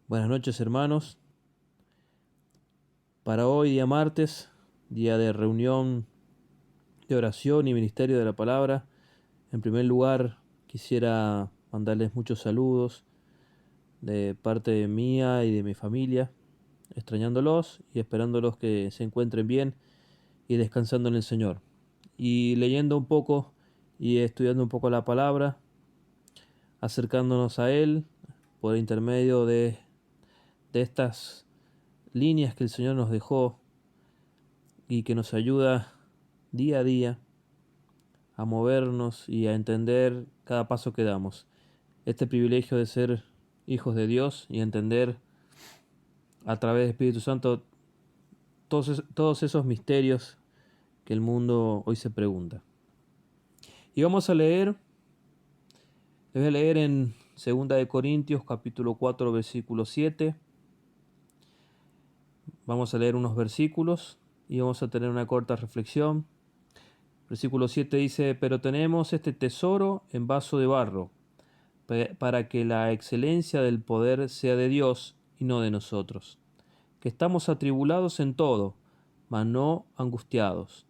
Buenas noches, hermanos. Para hoy, día martes, día de reunión de oración y ministerio de la palabra, en primer lugar quisiera mandarles muchos saludos de parte mía y de mi familia, extrañándolos y esperándolos que se encuentren bien y descansando en el Señor. Y leyendo un poco y estudiando un poco la palabra, acercándonos a Él por intermedio de estas líneas que el Señor nos dejó y que nos ayuda día a día a movernos y a entender cada paso que damos. Este privilegio de ser hijos de Dios y entender a través del Espíritu Santo todos esos misterios que el mundo hoy se pregunta. Y vamos a leer, les voy a leer en 2 Corintios capítulo 4 versículo 7. Vamos a leer unos versículos y vamos a tener una corta reflexión. Versículo 7 dice: pero tenemos este tesoro en vaso de barro, para que la excelencia del poder sea de Dios y no de nosotros, que estamos atribulados en todo, mas no angustiados,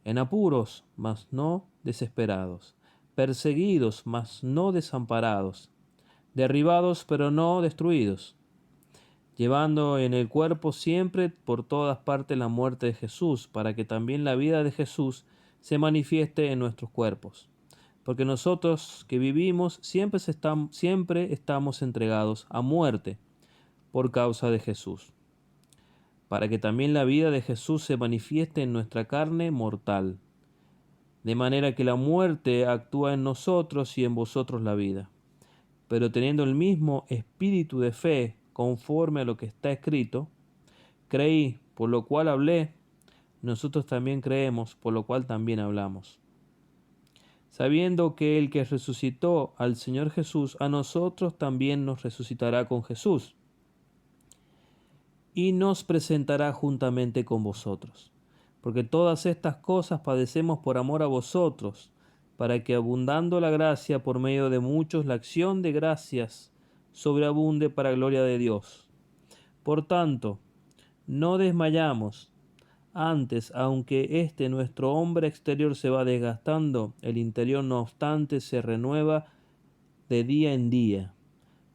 en apuros, mas no desesperados, perseguidos, mas no desamparados, derribados, pero no destruidos, llevando en el cuerpo siempre por todas partes la muerte de Jesús, para que también la vida de Jesús se manifieste en nuestros cuerpos. Porque nosotros que vivimos siempre estamos entregados a muerte por causa de Jesús, para que también la vida de Jesús se manifieste en nuestra carne mortal, de manera que la muerte actúa en nosotros y en vosotros la vida. Pero teniendo el mismo espíritu de fe, conforme a lo que está escrito: creí, por lo cual hablé; nosotros también creemos, por lo cual también hablamos. Sabiendo que el que resucitó al Señor Jesús, a nosotros también nos resucitará con Jesús, y nos presentará juntamente con vosotros. Porque todas estas cosas padecemos por amor a vosotros, para que abundando la gracia por medio de muchos, la acción de gracias sobreabunde para gloria de Dios. Por tanto, no desmayamos. Antes, aunque nuestro hombre exterior se va desgastando, el interior no obstante se renueva de día en día,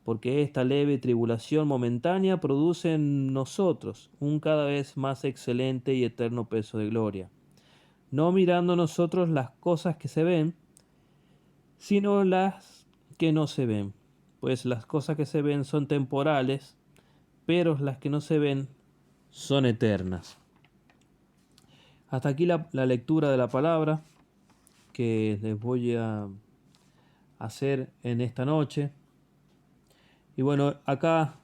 porque esta leve tribulación momentánea produce en nosotros un cada vez más excelente y eterno peso de gloria, no mirando nosotros las cosas que se ven, sino las que no se ven, pues las cosas que se ven son temporales, pero las que no se ven son eternas. Hasta aquí la lectura de la palabra que les voy a hacer en esta noche. Y bueno, acá,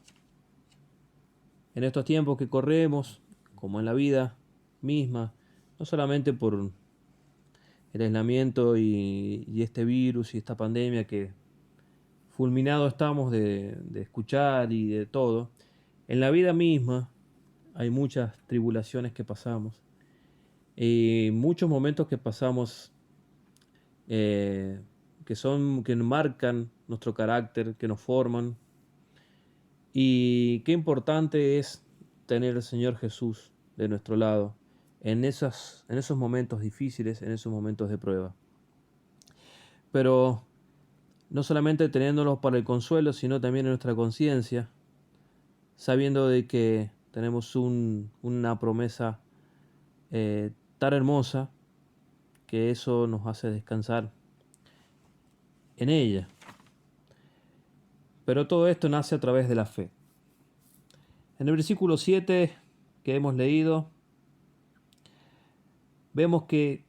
en estos tiempos que corremos, como en la vida misma, no solamente por el aislamiento y este virus y esta pandemia que fulminado estamos de escuchar y de todo, en la vida misma hay muchas tribulaciones que pasamos y muchos momentos que pasamos que marcan nuestro carácter, que nos forman. Y qué importante es tener al Señor Jesús de nuestro lado en esos momentos difíciles, en esos momentos de prueba. Pero no solamente teniéndolo para el consuelo, sino también en nuestra conciencia, sabiendo de que tenemos una promesa tan hermosa, que eso nos hace descansar en ella. Pero todo esto nace a través de la fe. En el versículo 7 que hemos leído, vemos que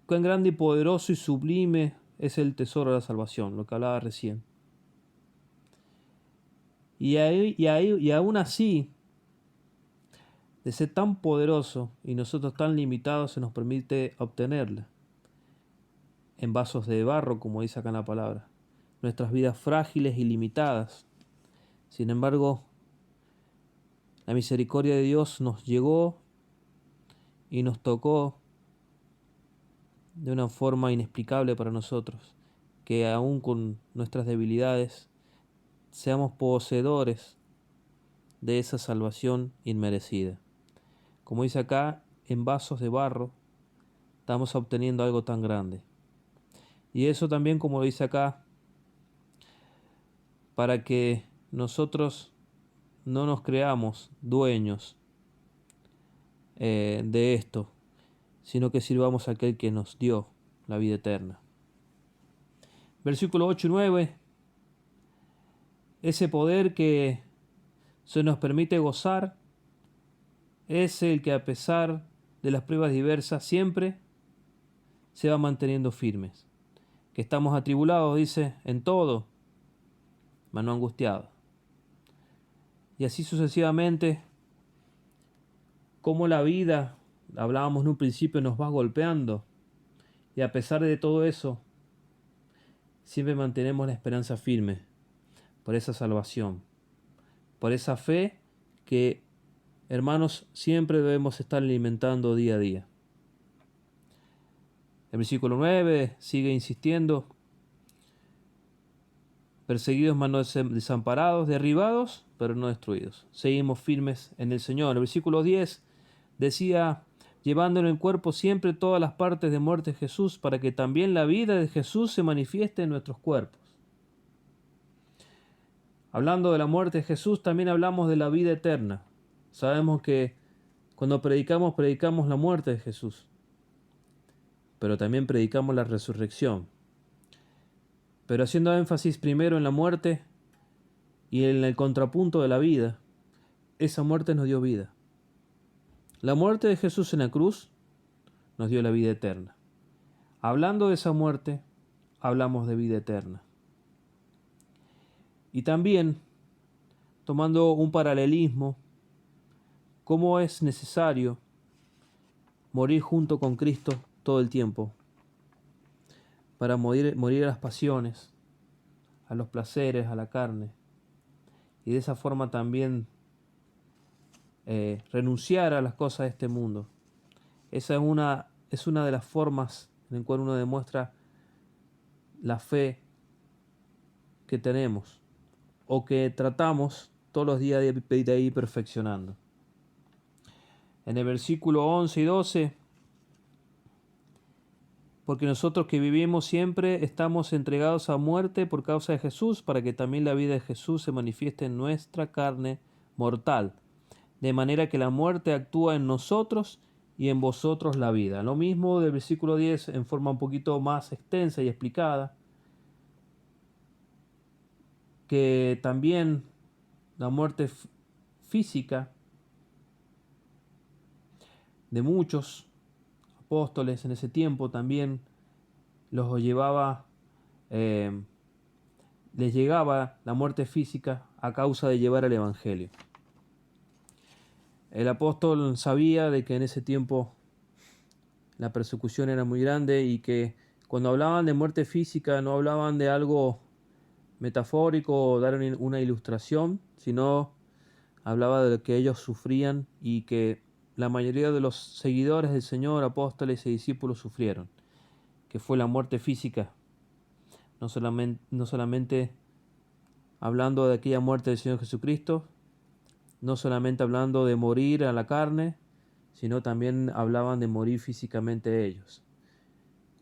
cuán grande y poderoso y sublime es el tesoro de la salvación, lo que hablaba recién. Y aún así, de ser tan poderoso y nosotros tan limitados, se nos permite obtenerla en vasos de barro, como dice acá en la palabra. Nuestras vidas frágiles y limitadas. Sin embargo, la misericordia de Dios nos llegó y nos tocó de una forma inexplicable para nosotros, que aún con nuestras debilidades seamos poseedores de esa salvación inmerecida. Como dice acá, en vasos de barro estamos obteniendo algo tan grande. Y eso también, como lo dice acá, para que nosotros no nos creamos dueños de esto, sino que sirvamos a aquel que nos dio la vida eterna. Versículo 8 y 9. Ese poder que se nos permite gozar es el que, a pesar de las pruebas diversas, siempre se va manteniendo firmes. Que estamos atribulados, dice, en todo, mas no angustiados. Y así sucesivamente, como la vida, hablábamos en un principio, nos va golpeando. Y a pesar de todo eso, siempre mantenemos la esperanza firme por esa salvación, por esa fe que, hermanos, siempre debemos estar alimentando día a día. El versículo 9 sigue insistiendo: perseguidos mas no desamparados, derribados pero no destruidos. Seguimos firmes en el Señor. El versículo 10 decía: llevando en el cuerpo siempre todas las partes de muerte de Jesús, para que también la vida de Jesús se manifieste en nuestros cuerpos. Hablando de la muerte de Jesús, también hablamos de la vida eterna. Sabemos que cuando predicamos la muerte de Jesús, pero también predicamos la resurrección. Pero haciendo énfasis primero en la muerte y en el contrapunto de la vida, esa muerte nos dio vida. La muerte de Jesús en la cruz nos dio la vida eterna. Hablando de esa muerte, hablamos de vida eterna. Y también, tomando un paralelismo, cómo es necesario morir junto con Cristo todo el tiempo, para morir a las pasiones, a los placeres, a la carne, y de esa forma también renunciar a las cosas de este mundo. Esa es una de las formas en la cual uno demuestra la fe que tenemos, o que tratamos todos los días de ir perfeccionando. En el versículo 11 y 12, porque nosotros que vivimos siempre estamos entregados a muerte por causa de Jesús, para que también la vida de Jesús se manifieste en nuestra carne mortal, de manera que la muerte actúa en nosotros y en vosotros la vida. Lo mismo del versículo 10 en forma un poquito más extensa y explicada, que también la muerte física de muchos apóstoles en ese tiempo también los llevaba, les llegaba la muerte física a causa de llevar el Evangelio. El apóstol sabía de que en ese tiempo la persecución era muy grande y que cuando hablaban de muerte física no hablaban de algo metafórico o dar una ilustración, sino hablaba de lo que ellos sufrían y que la mayoría de los seguidores del Señor, apóstoles y discípulos sufrieron, que fue la muerte física. No solamente hablando de aquella muerte del Señor Jesucristo, no solamente hablando de morir a la carne, sino también hablaban de morir físicamente ellos,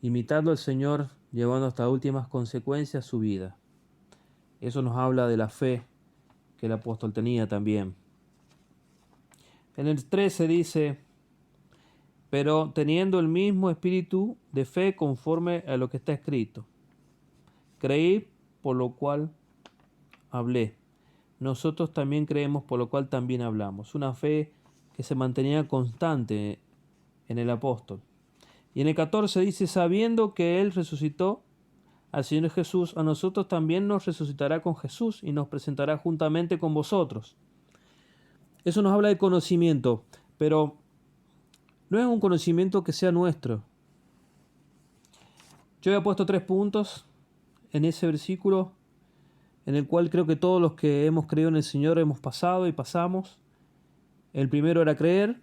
imitando al Señor, llevando hasta últimas consecuencias su vida. Eso nos habla de la fe que el apóstol tenía también. En el 13 dice: pero teniendo el mismo espíritu de fe conforme a lo que está escrito. Creí, por lo cual hablé. Nosotros también creemos, por lo cual también hablamos. Una fe que se mantenía constante en el apóstol. Y en el 14 dice: sabiendo que Él resucitó al Señor Jesús, a nosotros también nos resucitará con Jesús y nos presentará juntamente con vosotros. Eso nos habla de conocimiento, pero no es un conocimiento que sea nuestro. Yo he puesto 3 puntos en ese versículo, en el cual creo que todos los que hemos creído en el Señor hemos pasado y pasamos. El primero era creer,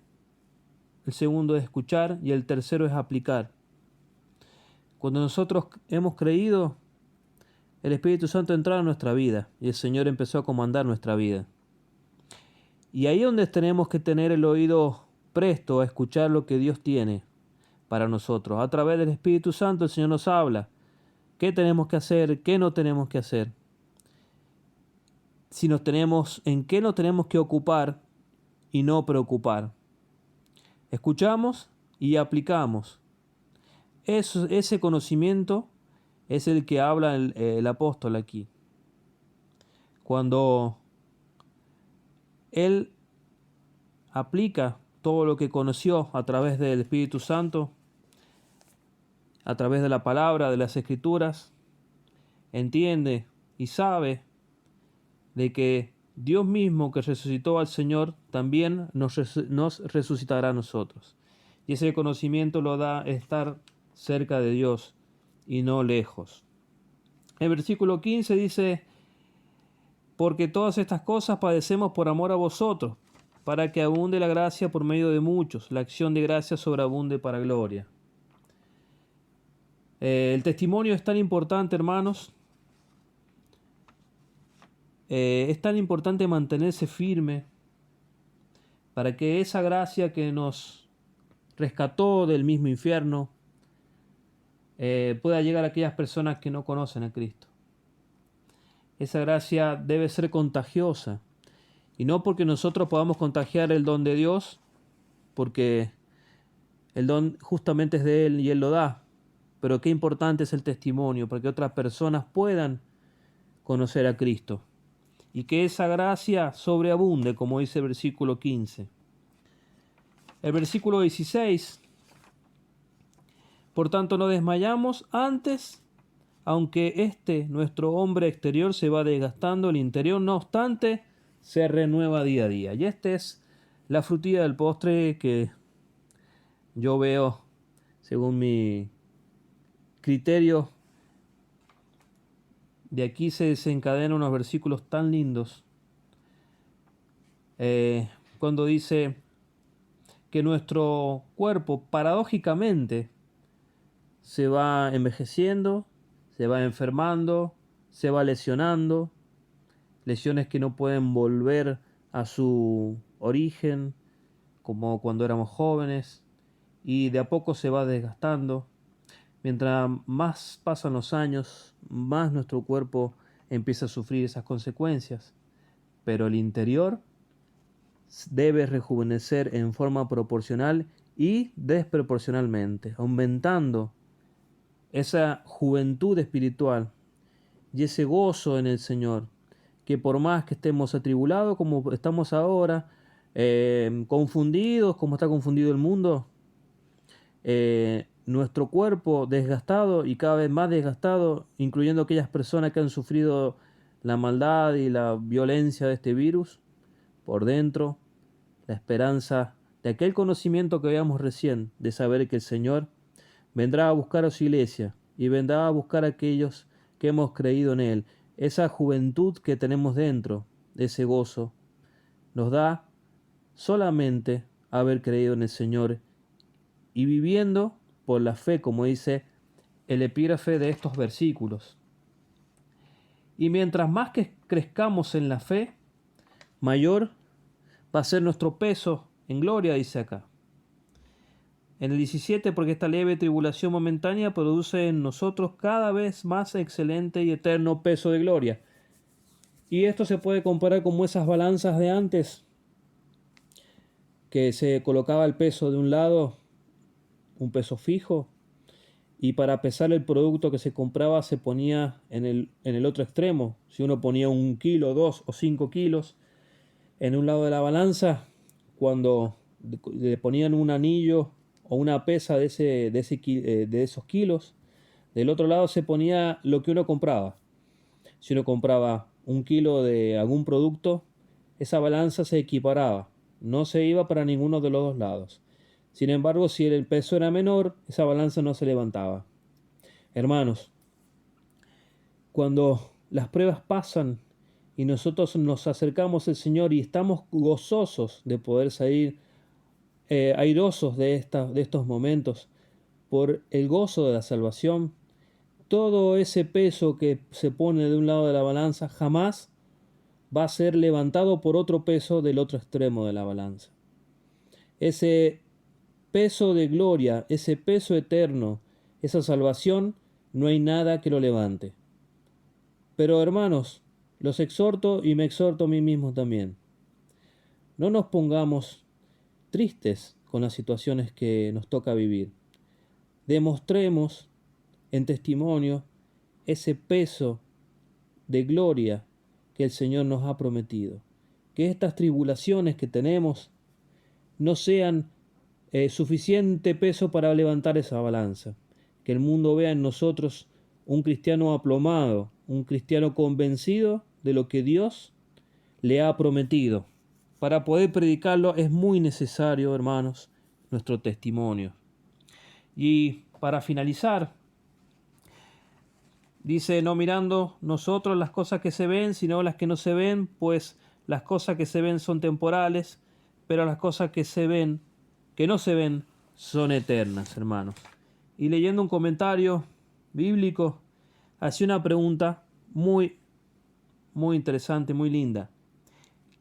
el segundo es escuchar y el tercero es aplicar. Cuando nosotros hemos creído, el Espíritu Santo entró en nuestra vida y el Señor empezó a comandar nuestra vida. Y ahí es donde tenemos que tener el oído presto a escuchar lo que Dios tiene para nosotros. A través del Espíritu Santo el Señor nos habla qué tenemos que hacer, qué no tenemos que hacer. Si nos tenemos, en qué nos tenemos que ocupar y no preocupar. Escuchamos y aplicamos. Ese conocimiento es el que habla el apóstol aquí. Cuando él aplica todo lo que conoció a través del Espíritu Santo, a través de la palabra, de las Escrituras, entiende y sabe de que Dios mismo que resucitó al Señor también nos resucitará a nosotros. Y ese conocimiento lo da estar cerca de Dios y no lejos. El versículo 15 dice: porque todas estas cosas padecemos por amor a vosotros, para que abunde la gracia por medio de muchos, la acción de gracia sobreabunde para gloria. El testimonio es tan importante, hermanos. Es tan importante mantenerse firme para que esa gracia que nos rescató del mismo infierno pueda llegar a aquellas personas que no conocen a Cristo. Esa gracia debe ser contagiosa, y no porque nosotros podamos contagiar el don de Dios, porque el don justamente es de Él y Él lo da, pero qué importante es el testimonio para que otras personas puedan conocer a Cristo. Y que esa gracia sobreabunde, como dice el versículo 15. El versículo 16. Por tanto, no desmayamos antes, aunque nuestro hombre exterior se va desgastando, el interior, no obstante, se renueva día a día. Y esta es la frutilla del postre que yo veo, según mi criterio. De aquí se desencadenan unos versículos tan lindos. Cuando dice que nuestro cuerpo paradójicamente se va envejeciendo, se va enfermando, se va lesionando, lesiones que no pueden volver a su origen, como cuando éramos jóvenes, y de a poco se va desgastando. Mientras más pasan los años, más nuestro cuerpo empieza a sufrir esas consecuencias. Pero el interior debe rejuvenecer en forma proporcional y desproporcionalmente, aumentando esa juventud espiritual y ese gozo en el Señor, que por más que estemos atribulados como estamos ahora, confundidos como está confundido el mundo, nuestro cuerpo desgastado y cada vez más desgastado, incluyendo aquellas personas que han sufrido la maldad y la violencia de este virus, por dentro, la esperanza de aquel conocimiento que veíamos recién, de saber que el Señor vendrá a buscar a su iglesia y vendrá a buscar a aquellos que hemos creído en Él. Esa juventud que tenemos dentro, ese gozo, nos da solamente haber creído en el Señor y viviendo por la fe, como dice el epígrafe de estos versículos. Y mientras más que crezcamos en la fe, mayor va a ser nuestro peso en gloria, dice acá. En el 17, porque esta leve tribulación momentánea produce en nosotros cada vez más excelente y eterno peso de gloria. Y esto se puede comparar como esas balanzas de antes, que se colocaba el peso de un lado, un peso fijo, y para pesar el producto que se compraba se ponía en el otro extremo. Si uno ponía 1 kilo, 2 o 5 kilos en un lado de la balanza, cuando le ponían un anillo o una pesa de esos kilos, del otro lado se ponía lo que uno compraba. Si uno compraba 1 kilo de algún producto, esa balanza se equiparaba, no se iba para ninguno de los dos lados. Sin embargo, si el peso era menor, esa balanza no se levantaba. Hermanos, cuando las pruebas pasan y nosotros nos acercamos al Señor y estamos gozosos de poder salir airosos de estos momentos por el gozo de la salvación, todo ese peso que se pone de un lado de la balanza jamás va a ser levantado por otro peso del otro extremo de la balanza. Ese peso de gloria, ese peso eterno, esa salvación, no hay nada que lo levante. Pero hermanos, los exhorto y me exhorto a mí mismo también. No nos pongamos tristes con las situaciones que nos toca vivir. Demostremos en testimonio ese peso de gloria que el Señor nos ha prometido. Que estas tribulaciones que tenemos no sean suficiente peso para levantar esa balanza. Que el mundo vea en nosotros un cristiano aplomado, un cristiano convencido de lo que Dios le ha prometido. Para poder predicarlo es muy necesario, hermanos, nuestro testimonio. Y para finalizar, dice, no mirando nosotros las cosas que se ven, sino las que no se ven, pues las cosas que se ven son temporales, pero las cosas que no se ven, son eternas, hermanos. Y leyendo un comentario bíblico, hacía una pregunta muy interesante, muy linda.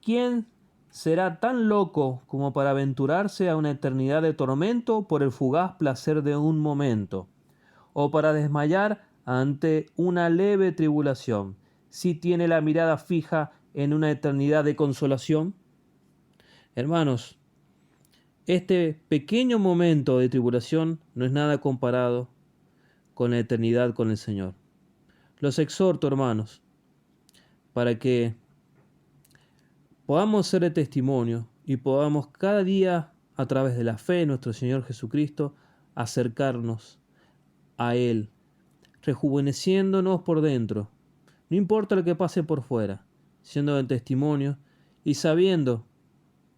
¿Quién será tan loco como para aventurarse a una eternidad de tormento por el fugaz placer de un momento, o para desmayar ante una leve tribulación, si tiene la mirada fija en una eternidad de consolación? Hermanos, este pequeño momento de tribulación no es nada comparado con la eternidad con el Señor. Los exhorto, hermanos, para que podamos ser de testimonio y podamos cada día, a través de la fe en nuestro Señor Jesucristo, acercarnos a Él, rejuveneciéndonos por dentro. No importa lo que pase por fuera, siendo de testimonio y sabiendo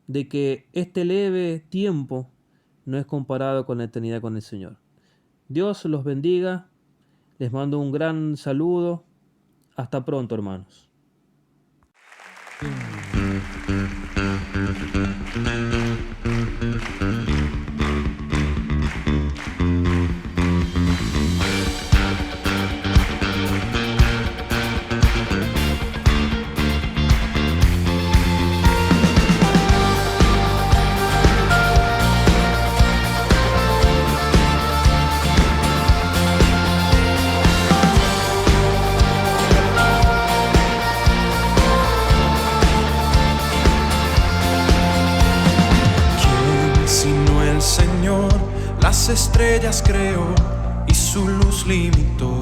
de que este leve tiempo no es comparado con la eternidad con el Señor. Dios los bendiga. Les mando un gran saludo. Hasta pronto, hermanos. Las estrellas creó y su luz limitó.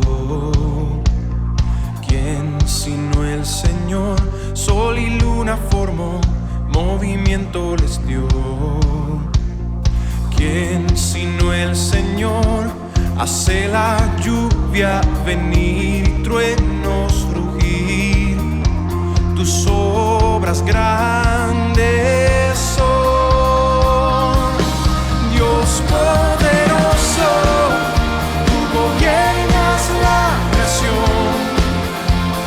¿Quién sino el Señor? Sol y luna formó, movimiento les dio. ¿Quién sino el Señor? Hace la lluvia venir y truenos rugir. Tus obras grandes son, Dios poderoso, tú gobiernas la creación,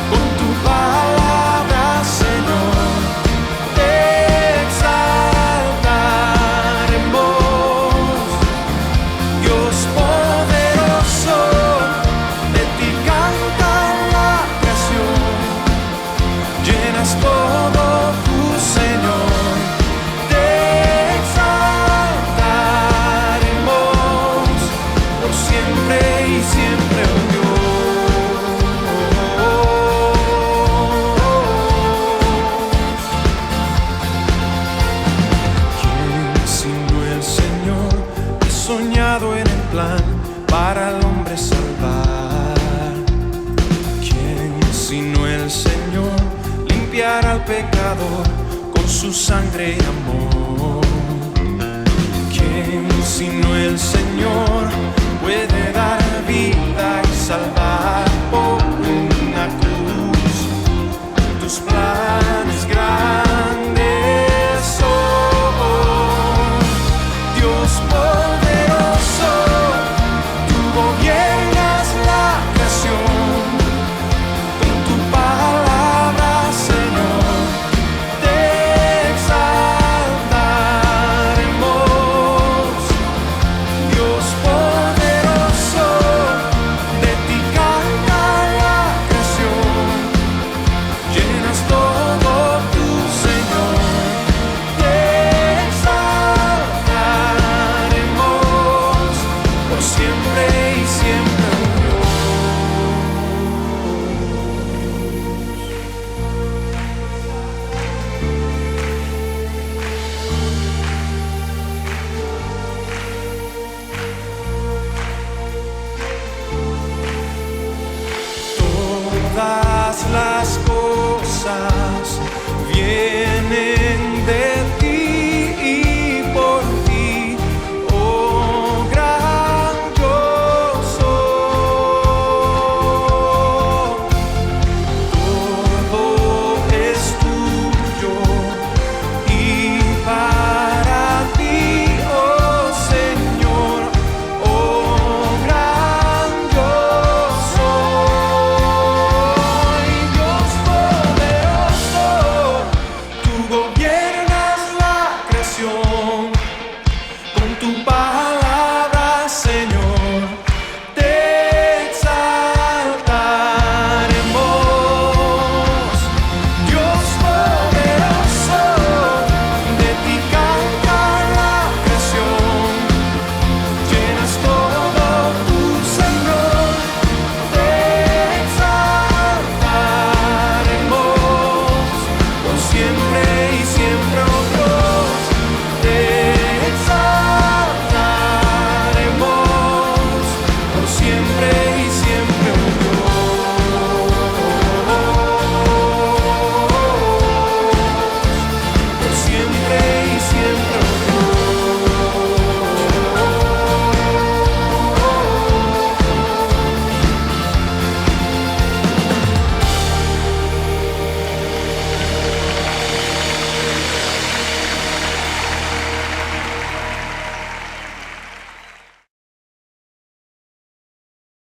con tu palabra, Señor, te exaltaremos. Dios poderoso, de ti canta la creación, llenas todo tu Señor. En el plan para al hombre salvar. ¿Quién sino el Señor? Limpiar al pecador con su sangre y amor. ¿Quién sino el Señor puede dar vida y salvar por